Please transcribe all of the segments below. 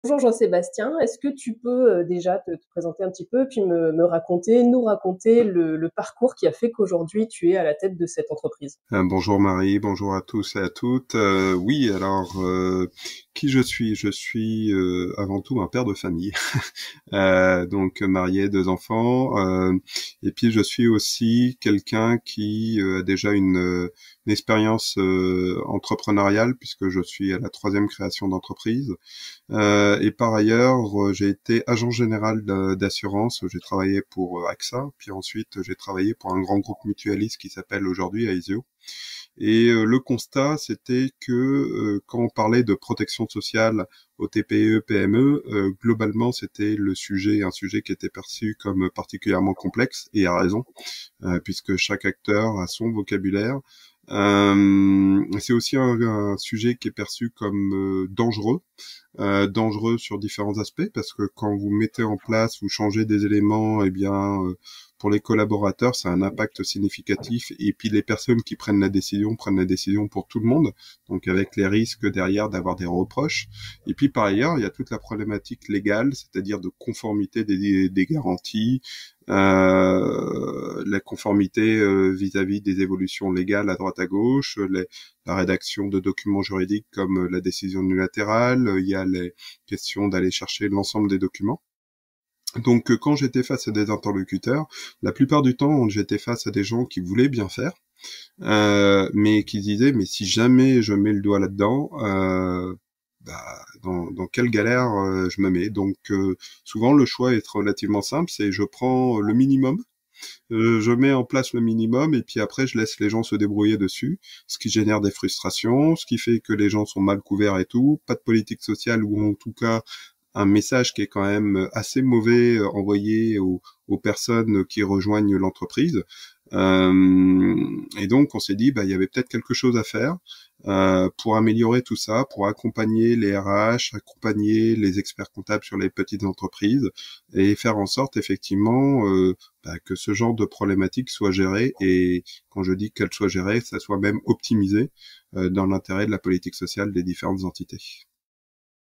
Bonjour Jean-Sébastien, est-ce que tu peux déjà te présenter un petit peu, puis nous raconter le parcours qui a fait qu'aujourd'hui tu es à la tête de cette entreprise? Bonjour Marie, bonjour à tous et à toutes. Oui, alors qui je suis? Je suis avant tout un père de famille, donc marié, deux enfants, et puis je suis aussi quelqu'un qui a déjà une expérience entrepreneuriale puisque je suis à la troisième création d'entreprise. Et par ailleurs, j'ai été agent général d'assurance. J'ai travaillé pour AXA, puis ensuite j'ai travaillé pour un grand groupe mutualiste qui s'appelle aujourd'hui Aesio. Et le constat, c'était que quand on parlait de protection sociale aux TPE, PME, globalement, c'était un sujet qui était perçu comme particulièrement complexe, et à raison, puisque chaque acteur a son vocabulaire. C'est aussi un sujet qui est perçu comme dangereux sur différents aspects, parce que quand vous mettez en place, vous changez des éléments, eh bien, pour les collaborateurs, ça a un impact significatif. Et puis les personnes qui prennent la décision pour tout le monde, donc avec les risques derrière d'avoir des reproches. Et puis par ailleurs, il y a toute la problématique légale, c'est-à-dire de conformité des garanties, la conformité vis-à-vis des évolutions légales à droite à gauche, la rédaction de documents juridiques comme la décision unilatérale, il y a les questions d'aller chercher l'ensemble des documents. Donc quand j'étais face à des interlocuteurs, la plupart du temps j'étais face à des gens qui voulaient bien faire, mais qui disaient mais si jamais je mets le doigt là-dedans, dans quelle galère je me mets. Donc souvent le choix est relativement simple, c'est je prends le minimum, je mets en place le minimum et puis après je laisse les gens se débrouiller dessus, ce qui génère des frustrations, ce qui fait que les gens sont mal couverts et tout, pas de politique sociale ou en tout cas un message qui est quand même assez mauvais envoyé aux personnes qui rejoignent l'entreprise. Et donc on s'est dit bah il y avait peut-être quelque chose à faire pour améliorer tout ça, pour accompagner les RH, accompagner les experts comptables sur les petites entreprises et faire en sorte effectivement que ce genre de problématique soit gérée, et quand je dis qu'elle soit gérée, ça soit même optimisé dans l'intérêt de la politique sociale des différentes entités.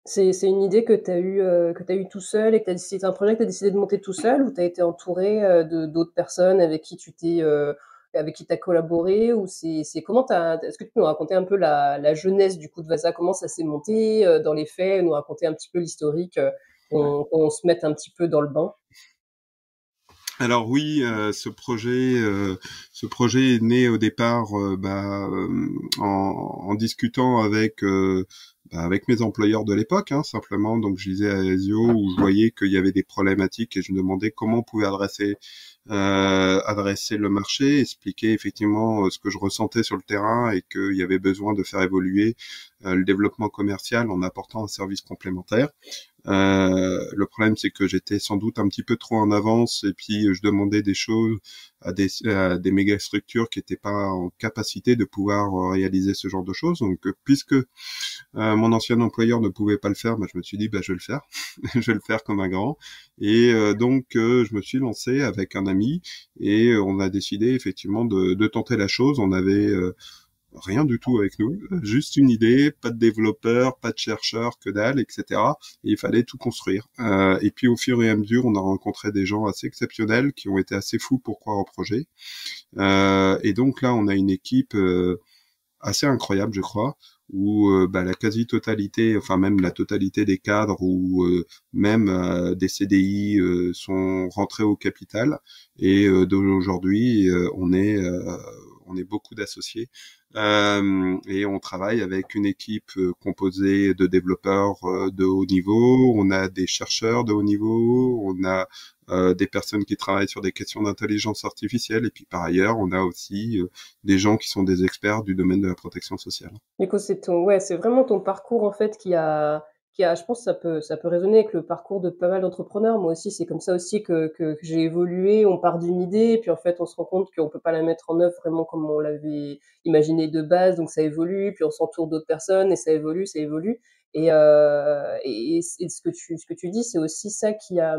C'est une idée que tu as eu tout seul et que c'est un projet que tu as décidé de monter tout seul ou tu as été entouré de d'autres personnes avec qui tu as collaboré ou c'est comment est-ce que tu peux nous raconter un peu la jeunesse du coup de Vasa, comment ça s'est monté dans les faits, nous raconter un petit peu l'historique, qu'on se mette un petit peu dans le bain? Alors oui, ce projet est né au départ en discutant avec mes employeurs de l'époque, hein, simplement. Donc je disais à Ezio où je voyais qu'il y avait des problématiques et je me demandais comment on pouvait adresser le marché, expliquer effectivement ce que je ressentais sur le terrain et qu'il y avait besoin de faire évoluer le développement commercial en apportant un service complémentaire. Le problème, c'est que j'étais sans doute un petit peu trop en avance et puis je demandais des choses à des méga structures qui n'étaient pas en capacité de pouvoir réaliser ce genre de choses. Donc, puisque mon ancien employeur ne pouvait pas le faire, bah, je me suis dit, bah, je vais le faire. Je vais le faire comme un grand. Et donc, je me suis lancé avec un ami et on a décidé effectivement de tenter la chose. On avait rien du tout avec nous, juste une idée, pas de développeur, pas de chercheur, que dalle, etc. Et il fallait tout construire. Et puis au fur et à mesure, on a rencontré des gens assez exceptionnels qui ont été assez fous pour croire au projet. Et donc là, on a une équipe assez incroyable, je crois, où la quasi-totalité, enfin même la totalité des cadres ou même des CDI sont rentrés au capital. Et d'aujourd'hui, on est beaucoup d'associés et on travaille avec une équipe composée de développeurs de haut niveau. On a des chercheurs de haut niveau, on a des personnes qui travaillent sur des questions d'intelligence artificielle, et puis par ailleurs, on a aussi des gens qui sont des experts du domaine de la protection sociale. Du coup, c'est vraiment ton parcours en fait je pense que ça peut résonner avec le parcours de pas mal d'entrepreneurs. Moi aussi, c'est comme ça aussi que j'ai évolué. On part d'une idée, puis en fait, on se rend compte qu'on peut pas la mettre en œuvre vraiment comme on l'avait imaginé de base, donc ça évolue, puis on s'entoure d'autres personnes et ça évolue, ça évolue. Et ce que tu dis, c'est aussi ça qui a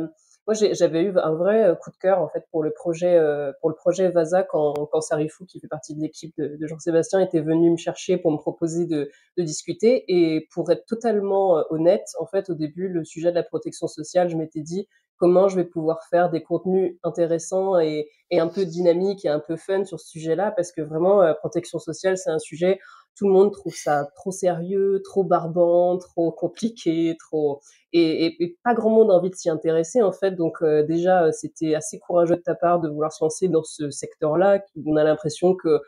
Moi, j'avais eu un vrai coup de cœur en fait pour le projet Vasa quand Sarifou, qui fait partie de l'équipe de Jean-Sébastien, était venu me chercher pour me proposer de discuter. Et pour être totalement honnête, en fait, au début, le sujet de la protection sociale, je m'étais dit comment je vais pouvoir faire des contenus intéressants et un peu dynamiques et un peu fun sur ce sujet-là, parce que vraiment, protection sociale, c'est un sujet, tout le monde trouve ça trop sérieux, trop barbant, trop compliqué, trop et pas grand monde a envie de s'y intéresser en fait. Donc déjà, c'était assez courageux de ta part de vouloir se lancer dans ce secteur-là. On a l'impression que,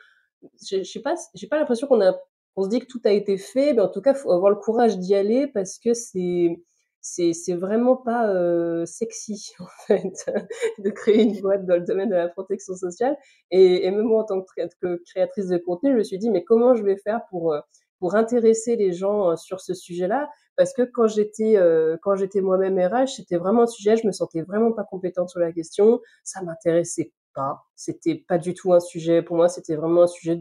je sais pas, j'ai pas l'impression qu'on se dit que tout a été fait, mais en tout cas, faut avoir le courage d'y aller parce que c'est vraiment pas sexy en fait de créer une boîte dans le domaine de la protection sociale. Et même moi, en tant que créatrice de contenu, je me suis dit mais comment je vais faire pour intéresser les gens sur ce sujet-là, parce que quand j'étais moi-même RH, c'était vraiment un sujet, je me sentais vraiment pas compétente sur la question, ça m'intéressait pas, c'était pas du tout un sujet pour moi, c'était vraiment un sujet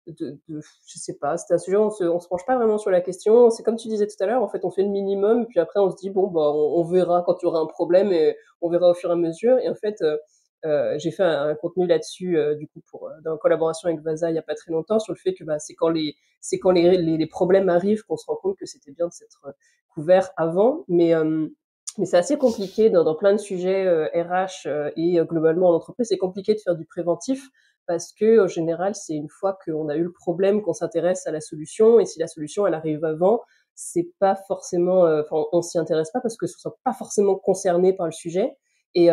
je sais pas, c'était un sujet où on se penche pas vraiment sur la question. C'est comme tu disais tout à l'heure, en fait, on fait le minimum, puis après on se dit bon bah on verra quand il y aura un problème et on verra au fur et à mesure. Et en fait, j'ai fait un contenu là-dessus du coup dans collaboration avec Vasa il y a pas très longtemps, sur le fait que bah c'est quand les problèmes arrivent qu'on se rend compte que c'était bien de s'être couvert avant. Mais c'est assez compliqué dans plein de sujets RH et globalement en entreprise, c'est compliqué de faire du préventif parce que en général, c'est une fois qu'on a eu le problème qu'on s'intéresse à la solution, et si la solution elle arrive avant, c'est pas forcément, enfin on s'y intéresse pas parce que ce soit pas forcément concerné par le sujet. Et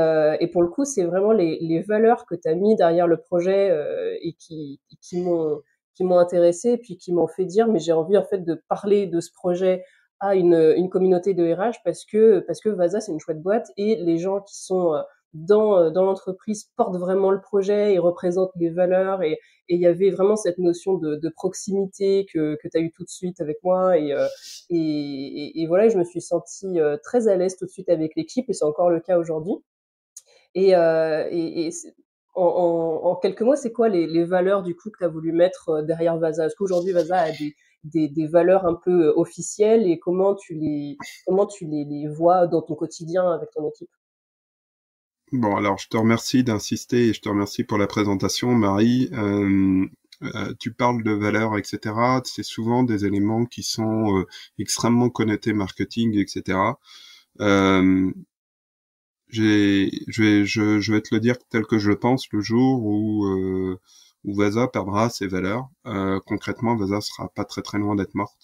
pour le coup, c'est vraiment les valeurs que tu as mis derrière le projet et qui m'ont intéressé, et puis qui m'ont fait dire mais j'ai envie en fait de parler de ce projet à une communauté de RH, parce que Vasa c'est une chouette boîte et les gens qui sont dans l'entreprise portent vraiment le projet et représentent les valeurs, et il y avait vraiment cette notion de proximité que tu as eu tout de suite avec moi, et voilà, je me suis sentie très à l'aise tout de suite avec l'équipe, et c'est encore le cas aujourd'hui. Et en quelques mots, c'est quoi les valeurs du coup que tu as voulu mettre derrière Vasa? Est-ce qu'aujourd'hui Vasa a des valeurs un peu officielles, et comment les vois dans ton quotidien avec ton équipe? Bon, alors je te remercie d'insister et je te remercie pour la présentation, Marie. Tu parles de valeurs, etc. C'est souvent des éléments qui sont extrêmement connotés marketing, etc. Euh, je vais te le dire tel que je le pense, le jour où Vasa perdra ses valeurs. Concrètement, Vasa sera pas très très loin d'être morte.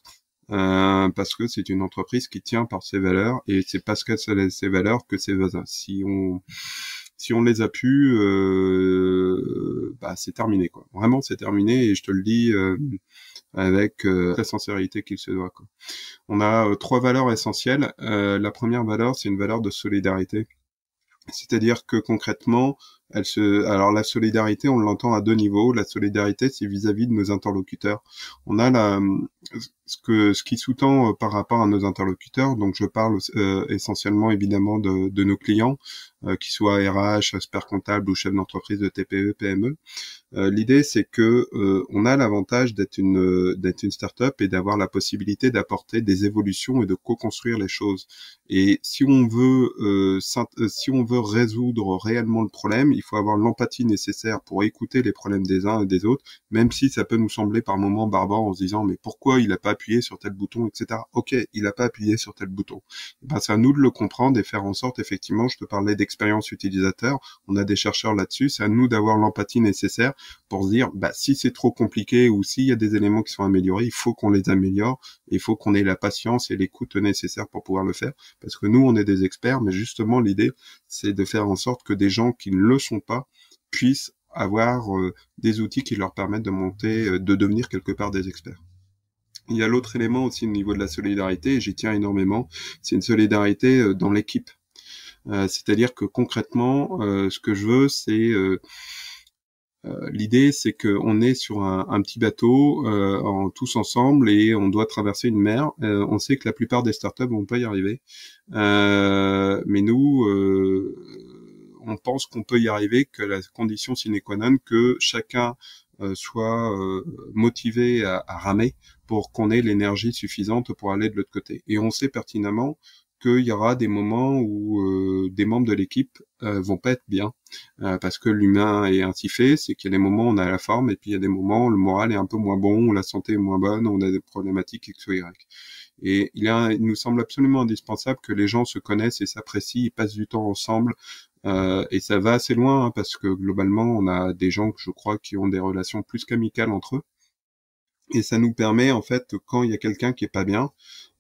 Parce que c'est une entreprise qui tient par ses valeurs, et c'est parce qu'elle a ses valeurs que c'est Vasa. Si on les a pu, bah c'est terminé quoi. Vraiment c'est terminé, et je te le dis avec la sincérité qu'il se doit quoi. On a trois valeurs essentielles. La première valeur, c'est une valeur de solidarité. C'est-à-dire que concrètement, alors la solidarité, on l'entend à deux niveaux. La solidarité, c'est vis-à-vis de nos interlocuteurs. On a ce qui sous-tend par rapport à nos interlocuteurs. Donc, je parle essentiellement, évidemment, de nos clients, qu'ils soient RH, experts comptables ou chefs d'entreprise de TPE, PME. L'idée, c'est que on a l'avantage d'être une start-up et d'avoir la possibilité d'apporter des évolutions et de co-construire les choses. Et si on veut résoudre réellement le problème, il faut avoir l'empathie nécessaire pour écouter les problèmes des uns et des autres, même si ça peut nous sembler par moments barbare en se disant mais pourquoi il a pas appuyé sur tel bouton, etc. Ok, il a pas appuyé sur tel bouton. Ben, c'est à nous de le comprendre et faire en sorte, effectivement, je te parlais d'expérience utilisateur, on a des chercheurs là-dessus, c'est à nous d'avoir l'empathie nécessaire pour se dire, bah, si c'est trop compliqué ou s'il y a des éléments qui sont améliorés, il faut qu'on les améliore, et il faut qu'on ait la patience et l'écoute nécessaire pour pouvoir le faire, parce que nous, on est des experts, mais justement, l'idée, c'est de faire en sorte que des gens qui ne le sont pas puissent avoir des outils qui leur permettent de monter, de devenir quelque part des experts. Il y a l'autre élément aussi au niveau de la solidarité, et j'y tiens énormément, c'est une solidarité dans l'équipe. C'est-à-dire que concrètement, ce que je veux, c'est l'idée, c'est qu'on est sur un petit bateau tous ensemble, et on doit traverser une mer. On sait que la plupart des startups vont pas y arriver, mais nous, on pense qu'on peut y arriver, que la condition sine qua non que chacun soit motivé à ramer pour qu'on ait l'énergie suffisante pour aller de l'autre côté. Et on sait pertinemment qu'il y aura des moments où des membres de l'équipe vont pas être bien, parce que l'humain est ainsi fait, c'est qu'il y a des moments où on a la forme, et puis il y a des moments où le moral est un peu moins bon, où la santé est moins bonne, où on a des problématiques X ou Y. Et il nous semble absolument indispensable que les gens se connaissent et s'apprécient, ils passent du temps ensemble, et ça va assez loin, hein, parce que globalement, on a des gens que je crois qui ont des relations plus qu'amicales entre eux. Et ça nous permet, en fait, quand il y a quelqu'un qui est pas bien,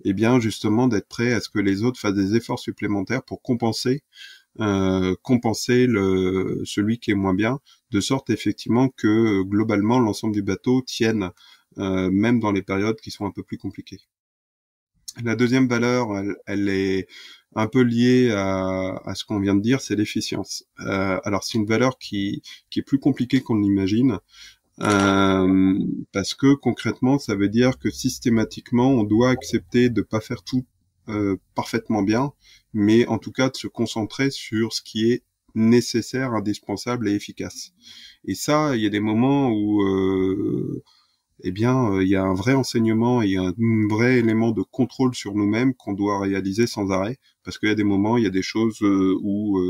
eh bien, justement, d'être prêt à ce que les autres fassent des efforts supplémentaires pour compenser celui qui est moins bien, de sorte effectivement que globalement l'ensemble du bateau tienne, même dans les périodes qui sont un peu plus compliquées. La deuxième valeur, elle est un peu liée à ce qu'on vient de dire, c'est l'efficience. Alors c'est une valeur qui est plus compliquée qu'on l'imagine, parce que concrètement, ça veut dire que systématiquement, on doit accepter de pas faire tout parfaitement bien, mais en tout cas de se concentrer sur ce qui est nécessaire, indispensable et efficace. Et ça, il y a des moments où eh bien, il y a un vrai enseignement et un vrai élément de contrôle sur nous-mêmes qu'on doit réaliser sans arrêt, parce qu'il y a des moments, il y a des choses où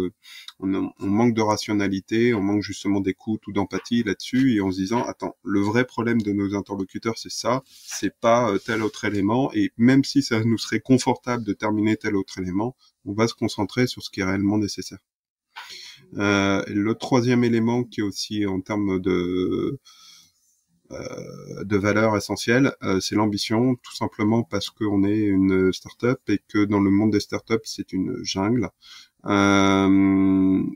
on manque de rationalité, on manque justement d'écoute ou d'empathie là-dessus, et en se disant, attends, le vrai problème de nos interlocuteurs, c'est ça, c'est pas tel autre élément, et même si ça nous serait confortable de terminer tel autre élément, on va se concentrer sur ce qui est réellement nécessaire. Le troisième élément qui est aussi en termes de valeur essentielle, c'est l'ambition, tout simplement parce qu'on est une start-up et que dans le monde des start-up, c'est une jungle.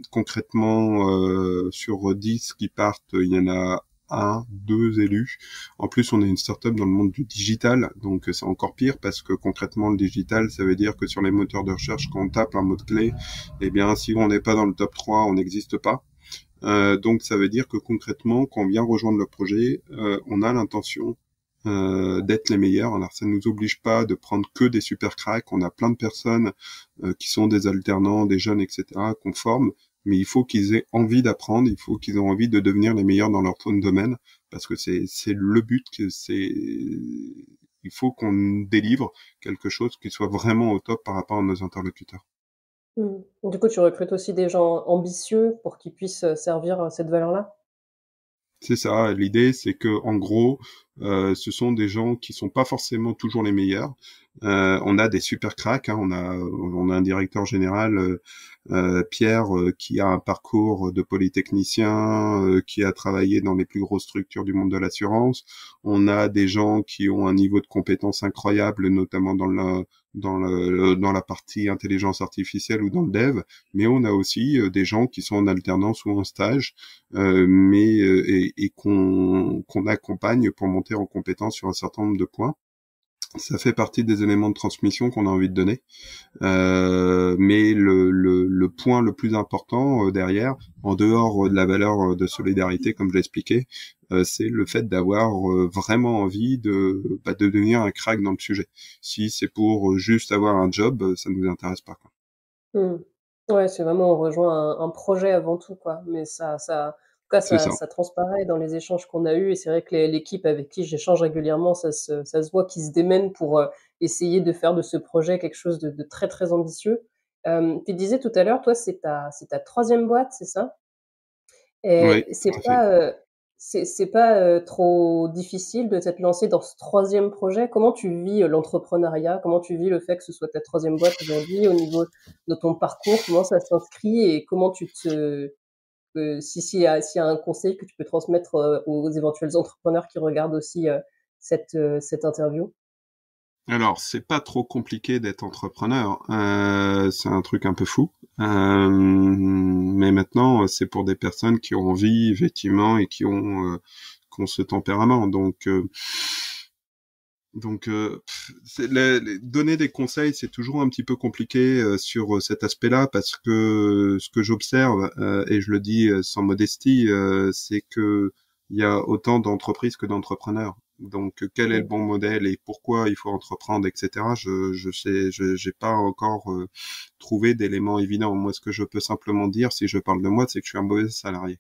Concrètement, sur 10 qui partent, il y en a un, deux élus. En plus, on est une start-up dans le monde du digital, donc c'est encore pire parce que concrètement, le digital, ça veut dire que sur les moteurs de recherche, quand on tape un mot-clé, eh bien, si on n'est pas dans le top 3, on n'existe pas. Donc ça veut dire que concrètement, quand on vient rejoindre le projet, on a l'intention d'être les meilleurs. Alors ça ne nous oblige pas de prendre que des super cracks. On a plein de personnes qui sont des alternants, des jeunes, etc., qu'on forme, mais il faut qu'ils aient envie d'apprendre, il faut qu'ils aient envie de devenir les meilleurs dans leur domaine, parce que c'est le but, il faut qu'on délivre quelque chose qui soit vraiment au top par rapport à nos interlocuteurs. Mmh. Du coup, tu recrutes aussi des gens ambitieux pour qu'ils puissent, servir, cette valeur-là? C'est ça. L'idée, c'est que en gros, ce sont des gens qui sont pas forcément toujours les meilleurs. On a des super cracks. Hein, on a un directeur général, Pierre, qui a un parcours de polytechnicien, qui a travaillé dans les plus grosses structures du monde de l'assurance. On a des gens qui ont un niveau de compétence incroyable, notamment dans la partie intelligence artificielle ou dans le dev. Mais on a aussi des gens qui sont en alternance ou en stage, et qu'on accompagne pour monter en compétence sur un certain nombre de points. Ça fait partie des éléments de transmission qu'on a envie de donner. Mais le point le plus important derrière, en dehors de la valeur de solidarité, comme je l'ai expliqué, c'est le fait d'avoir vraiment envie de devenir un crack dans le sujet. Si c'est pour juste avoir un job, ça nous intéresse pas, quoi. Mmh. Ouais, c'est vraiment on rejoint un projet avant tout, quoi. Mais ça en tout cas, C'est ça ça. ça transparaît dans les échanges qu'on a eus et c'est vrai que l'équipe avec qui j'échange régulièrement, ça se voit qu'ils se démènent pour, essayer de faire de ce projet quelque chose de très, très ambitieux. Tu disais tout à l'heure, toi, c'est ta 3e boîte, c'est ça? Oui, Et tout à fait. c'est pas, trop difficile de t'être lancé dans ce 3e projet? Comment tu vis, l'entrepreneuriat? Comment tu vis le fait que ce soit ta 3e boîte aujourd'hui au niveau de ton parcours? Comment ça s'inscrit et comment tu te s'il y a un conseil que tu peux transmettre, aux éventuels entrepreneurs qui regardent aussi, cette interview? Alors, c'est pas trop compliqué d'être entrepreneur. C'est un truc un peu fou. Mais maintenant, c'est pour des personnes qui ont envie, effectivement, et qui ont ce tempérament. Donner des conseils, c'est toujours un petit peu compliqué sur cet aspect-là, parce que ce que j'observe, et je le dis sans modestie, c'est que il y a autant d'entreprises que d'entrepreneurs. Donc, quel est le Mmh. bon modèle et pourquoi il faut entreprendre, etc. J'ai pas encore trouvé d'éléments évidents. Moi, ce que je peux simplement dire, si je parle de moi, c'est que je suis un mauvais salarié.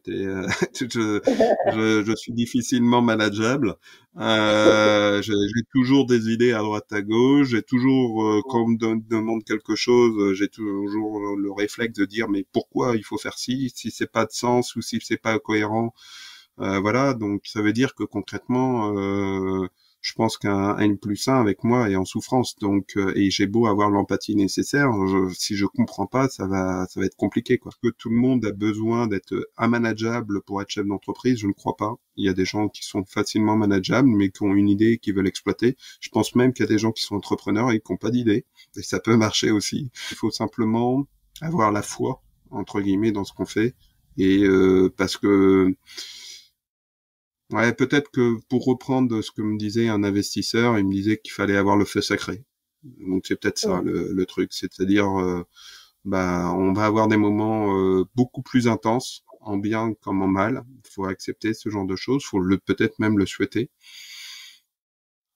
Je suis difficilement manageable. J'ai toujours des idées à droite à gauche. J'ai toujours, quand on me demande quelque chose, j'ai toujours le réflexe de dire mais pourquoi il faut faire ci, si c'est pas de sens ou si c'est pas cohérent. Voilà, donc ça veut dire que concrètement, je pense qu'un N+1 avec moi est en souffrance. Donc, et j'ai beau avoir l'empathie nécessaire, si je comprends pas, ça va être compliqué, quoi. Que tout le monde a besoin d'être unmanageable pour être chef d'entreprise, je ne crois pas. Il y a des gens qui sont facilement manageables, mais qui ont une idée et qui veulent exploiter. Je pense même qu'il y a des gens qui sont entrepreneurs et qui n'ont pas d'idée. Et ça peut marcher aussi. Il faut simplement avoir la foi, entre guillemets, dans ce qu'on fait. Et parce que ouais, peut-être que pour reprendre ce que me disait un investisseur, il me disait qu'il fallait avoir le feu sacré. Donc c'est peut-être ça le truc, c'est-à-dire bah on va avoir des moments beaucoup plus intenses, en bien comme en mal. Il faut accepter ce genre de choses, faut peut-être même le souhaiter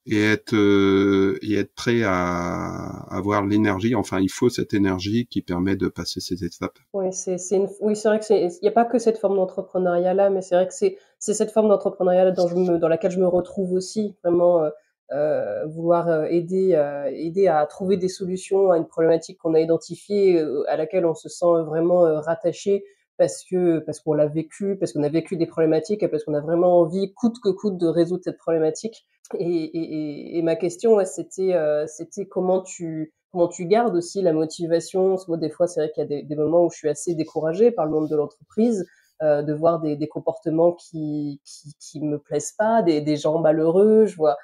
et être prêt à avoir l'énergie. Enfin, il faut cette énergie qui permet de passer ces étapes. Oui, oui, c'est vrai que il y a pas que cette forme d'entrepreneuriat-là, mais c'est vrai que c'est cette forme d'entrepreneuriat dans laquelle je me retrouve aussi, vraiment, vouloir, aider à trouver des solutions à une problématique qu'on a identifiée, à laquelle on se sent vraiment, rattaché parce qu'on l'a vécu, parce qu'on a vécu des problématiques et parce qu'on a vraiment envie, coûte que coûte, de résoudre cette problématique. Et ma question, ouais, c'était comment tu gardes aussi la motivation? Parce que moi, des fois, c'est vrai qu'il y a des moments où je suis assez découragée par le monde de l'entreprise, de voir des comportements qui me plaisent pas, des gens malheureux. Je vois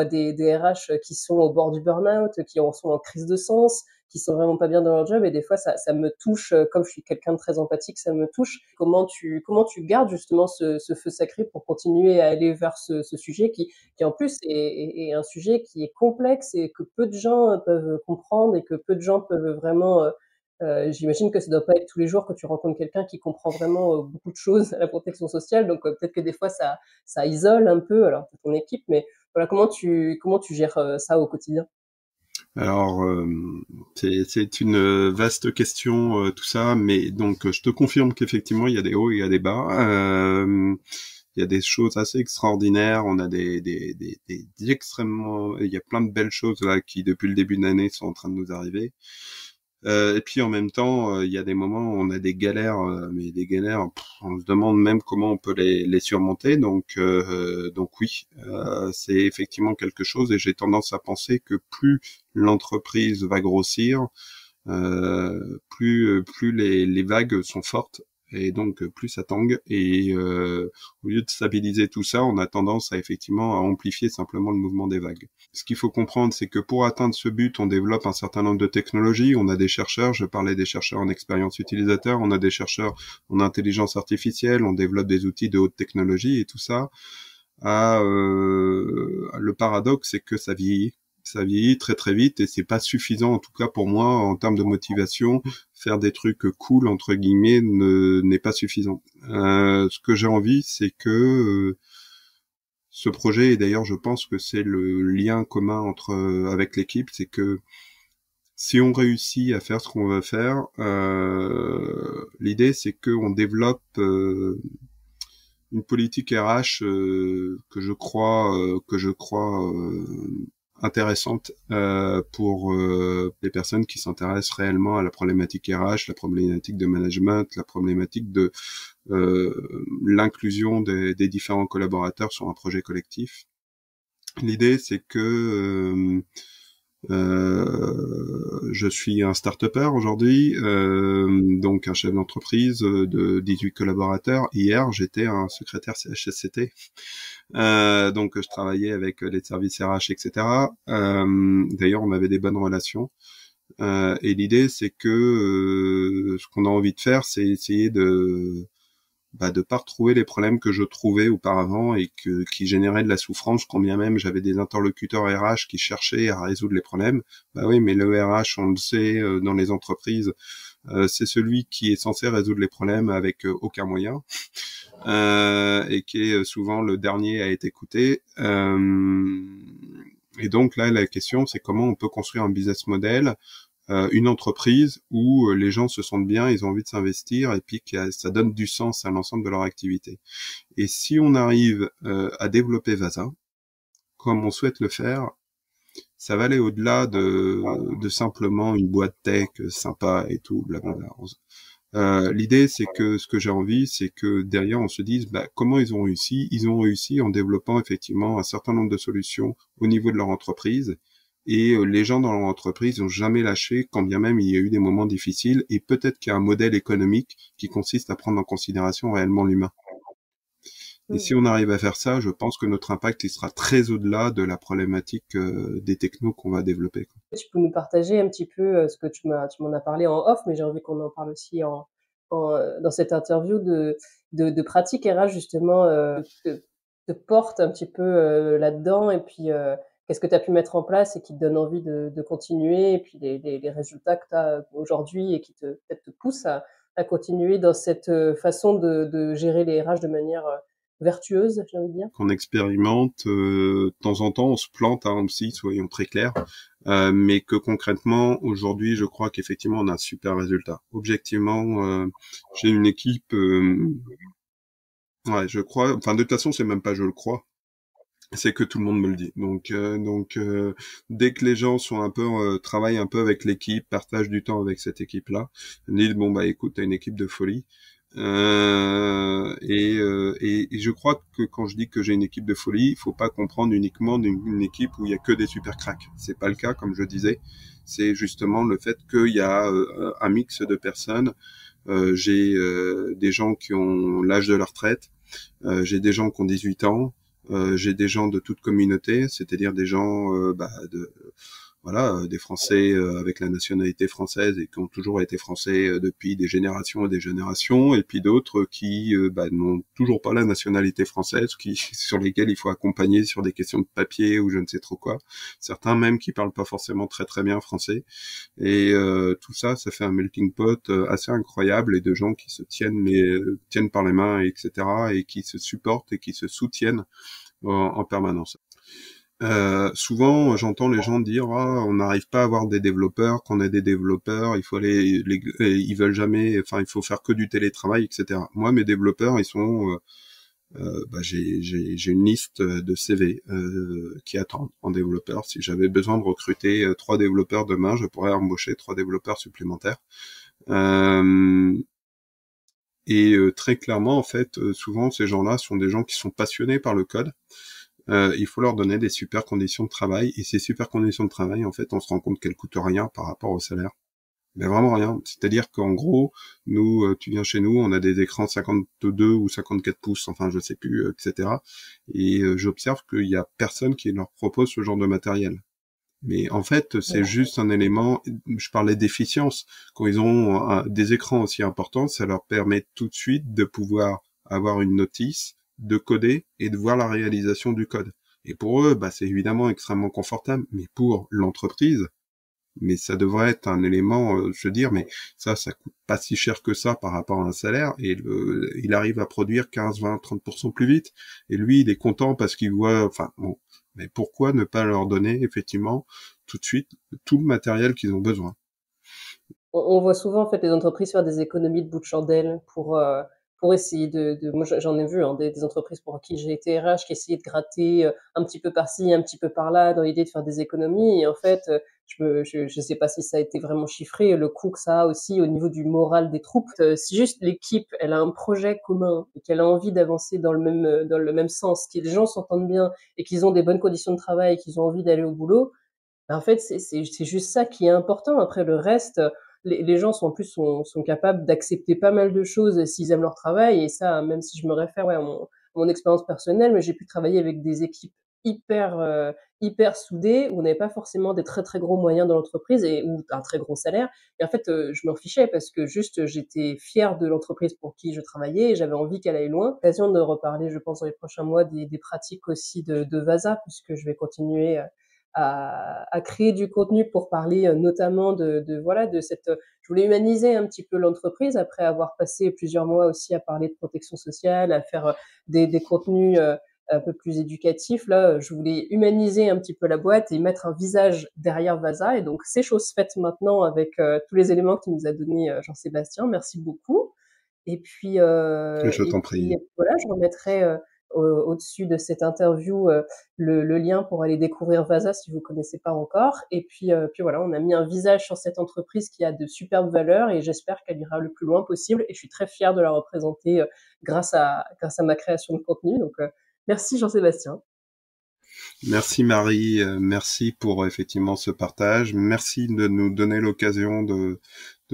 des RH qui sont au bord du burn-out, qui sont en crise de sens, qui sont vraiment pas bien dans leur job. Et des fois, ça me touche, comme je suis quelqu'un de très empathique, ça me touche. Comment tu gardes justement ce feu sacré pour continuer à aller vers ce sujet qui en plus est un sujet qui est complexe et que peu de gens peuvent comprendre et que peu de gens peuvent vraiment. J'imagine que ça doit pas être tous les jours que tu rencontres quelqu'un qui comprend vraiment beaucoup de choses à la protection sociale. Donc peut-être que des fois ça isole un peu. Alors c'est ton équipe, mais voilà comment tu gères ça au quotidien? Alors, c'est une vaste question, tout ça, mais donc je te confirme qu'effectivement il y a des hauts et il y a des bas. Il y a des choses assez extraordinaires. On a des extrêmement, il y a plein de belles choses là qui depuis le début de l'année sont en train de nous arriver. Et puis en même temps, il y a des moments où on a des galères, mais des galères, on se demande même comment on peut les surmonter. Donc oui, c'est effectivement quelque chose. Et j'ai tendance à penser que plus l'entreprise va grossir, plus les vagues sont fortes. Et donc plus ça tangue et au lieu de stabiliser tout ça, on a tendance à effectivement à amplifier simplement le mouvement des vagues. Ce qu'il faut comprendre, c'est que pour atteindre ce but, on développe un certain nombre de technologies. On a des chercheurs, je parlais des chercheurs en expérience utilisateur, on a des chercheurs en intelligence artificielle, on développe des outils de haute technologie et tout ça. Le paradoxe, c'est que ça vieillit. Ça vieillit très très vite et c'est pas suffisant, en tout cas pour moi, en termes de motivation. Faire des trucs cool entre guillemets n'est pas suffisant. Ce que j'ai envie, c'est que ce projet, et d'ailleurs je pense que c'est le lien commun avec l'équipe, c'est que si on réussit à faire ce qu'on veut faire, l'idée c'est qu'on développe une politique RH que je crois intéressante pour les personnes qui s'intéressent réellement à la problématique RH, la problématique de management, la problématique de l'inclusion des différents collaborateurs sur un projet collectif. L'idée, c'est que je suis un start-upper aujourd'hui, donc un chef d'entreprise de 18 collaborateurs. Hier, j'étais un secrétaire CHSCT, donc je travaillais avec les services RH, etc. D'ailleurs, on avait des bonnes relations. Et l'idée, c'est que ce qu'on a envie de faire, c'est essayer de pas retrouver les problèmes que je trouvais auparavant et qui généraient de la souffrance, quand bien même j'avais des interlocuteurs RH qui cherchaient à résoudre les problèmes. Bah oui, mais le RH, on le sait, dans les entreprises, c'est celui qui est censé résoudre les problèmes avec aucun moyen, et qui est souvent le dernier à être écouté. Et donc là, la question, c'est comment on peut construire un business model une entreprise où les gens se sentent bien, ils ont envie de s'investir et puis que ça donne du sens à l'ensemble de leur activité. Et si on arrive à développer Vasa, comme on souhaite le faire, ça va aller au-delà de simplement une boîte tech sympa et tout, blablabla. L'idée, c'est que ce que j'ai envie, c'est que derrière, on se dise comment ils ont réussi. Ils ont réussi en développant effectivement un certain nombre de solutions au niveau de leur entreprise. Et les gens dans leur entreprise n'ont jamais lâché, quand bien même il y a eu des moments difficiles. Et peut-être qu'il y a un modèle économique qui consiste à prendre en considération réellement l'humain. Et si on arrive à faire ça, je pense que notre impact il sera très au-delà de la problématique des technos qu'on va développer. Tu peux nous partager un petit peu ce que tu m'en as parlé en off, mais j'ai envie qu'on en parle aussi dans cette interview de pratiques RH justement te porte un petit peu là-dedans et puis qu'est-ce que tu as pu mettre en place et qui te donne envie de continuer et puis les résultats que tu as aujourd'hui et qui peut-être te poussent à continuer dans cette façon de gérer les RH de manière vertueuse, j'ai envie de dire. Qu'on expérimente, de temps en temps, on se plante aussi, soyons très clairs, mais que concrètement, aujourd'hui, je crois qu'effectivement, on a un super résultat. Objectivement, j'ai une équipe, ouais, je crois, enfin, de toute façon, c'est même pas je le crois, c'est que tout le monde me le dit. Donc, dès que les gens sont un peu travaillent un peu avec l'équipe, partagent du temps avec cette équipe-là, ils disent bon écoute, t'as une équipe de folie. Et je crois que quand je dis que j'ai une équipe de folie, il faut pas comprendre uniquement une équipe où il y a que des super cracks. C'est pas le cas, comme je disais. C'est justement le fait qu'il y a un mix de personnes. J'ai des gens qui ont l'âge de la retraite. J'ai des gens qui ont 18 ans. J'ai des gens de toute communauté, c'est-à-dire des gens des Français avec la nationalité française et qui ont toujours été Français depuis des générations et des générations, et puis d'autres qui n'ont toujours pas la nationalité française, sur lesquels il faut accompagner sur des questions de papier ou je ne sais trop quoi. Certains même qui parlent pas forcément très très bien français. Et tout ça, ça fait un melting pot assez incroyable et de gens qui se tiennent par les mains, etc. et qui se supportent et qui se soutiennent en permanence. Souvent, j'entends les gens dire on n'arrive pas à avoir des développeurs. Quand on a des développeurs, il faut ils veulent jamais. Enfin, il faut faire que du télétravail, etc. Moi, mes développeurs, ils sont j'ai une liste de CV qui attendent en développeurs. Si j'avais besoin de recruter 3 développeurs demain, je pourrais embaucher 3 développeurs supplémentaires. Et très clairement, en fait, souvent ces gens-là sont des gens qui sont passionnés par le code. Il faut leur donner des super conditions de travail. Et ces super conditions de travail, en fait, on se rend compte qu'elles coûtent rien par rapport au salaire. Mais vraiment rien. C'est-à-dire qu'en gros, nous, tu viens chez nous, on a des écrans 52 ou 54 pouces, enfin je sais plus, etc. Et j'observe qu'il y a personne qui leur propose ce genre de matériel. Mais en fait, c'est juste un élément. Je parlais d'efficience. Quand ils ont des écrans aussi importants, ça leur permet tout de suite de pouvoir avoir une notice, de coder et de voir la réalisation du code. Et pour eux, c'est évidemment extrêmement confortable. Mais pour l'entreprise, mais ça devrait être un élément, je veux dire, mais ça coûte pas si cher que ça par rapport à un salaire, et il arrive à produire 15, 20, 30% plus vite, et lui, il est content parce qu'il voit, enfin, bon, mais pourquoi ne pas leur donner, effectivement, tout de suite, tout le matériel qu'ils ont besoin? On voit souvent en fait les entreprises faire des économies de bout de chandelle pour essayer moi j'en ai vu des entreprises pour qui j'ai été RH qui essayaient de gratter un petit peu par-ci, un petit peu par-là dans l'idée de faire des économies et en fait je sais pas si ça a été vraiment chiffré le coût que ça a aussi au niveau du moral des troupes. Si juste l'équipe elle a un projet commun et qu'elle a envie d'avancer dans le même sens, que les gens s'entendent bien et qu'ils ont des bonnes conditions de travail et qu'ils ont envie d'aller au boulot, en fait, c'est juste ça qui est important. Après le reste, les gens sont capables d'accepter pas mal de choses s'ils aiment leur travail et ça, même si je me réfère, ouais, à mon expérience personnelle, mais j'ai pu travailler avec des équipes hyper soudées, où on n'avait pas forcément des très, très gros moyens dans l'entreprise et ou un très gros salaire et en fait, je m'en fichais parce que juste, j'étais fière de l'entreprise pour qui je travaillais et j'avais envie qu'elle aille loin. Occasion de reparler, je pense, dans les prochains mois des pratiques aussi de Vasa puisque je vais continuer, à créer du contenu pour parler notamment de cette. Je voulais humaniser un petit peu l'entreprise après avoir passé plusieurs mois aussi à parler de protection sociale, à faire des contenus un peu plus éducatif. Là, je voulais humaniser un petit peu la boîte et mettre un visage derrière Vasa et donc c'est chose faite maintenant avec, tous les éléments que tu nous as donnés, Jean-Sébastien. Merci beaucoup Je et t'en puis prie. voilà, je remettrai, au-dessus de cette interview, le lien pour aller découvrir Vasa si vous connaissez pas encore puis voilà, on a mis un visage sur cette entreprise qui a de superbes valeurs et j'espère qu'elle ira le plus loin possible et je suis très fière de la représenter, grâce à ma création de contenu donc merci Jean-Sébastien. Merci Marie, merci pour effectivement ce partage. Merci de nous donner l'occasion de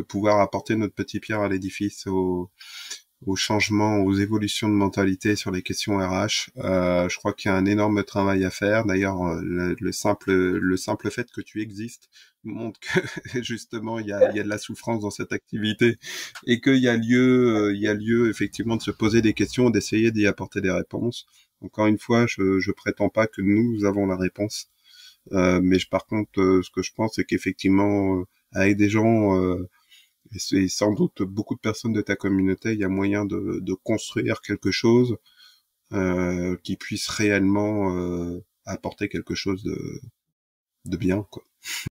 pouvoir apporter notre petit pierre à l'édifice aux changements, aux évolutions de mentalité sur les questions RH. Je crois qu'il y a un énorme travail à faire. D'ailleurs, le simple fait que tu existes montre que justement il y a de la souffrance dans cette activité et qu'il y a lieu effectivement de se poser des questions, d'essayer d'y apporter des réponses. Encore une fois, je prétends pas que nous avons la réponse, mais par contre, ce que je pense, c'est qu'effectivement, avec des gens et c'est sans doute beaucoup de personnes de ta communauté, il y a moyen de construire quelque chose qui puisse réellement apporter quelque chose de bien, quoi.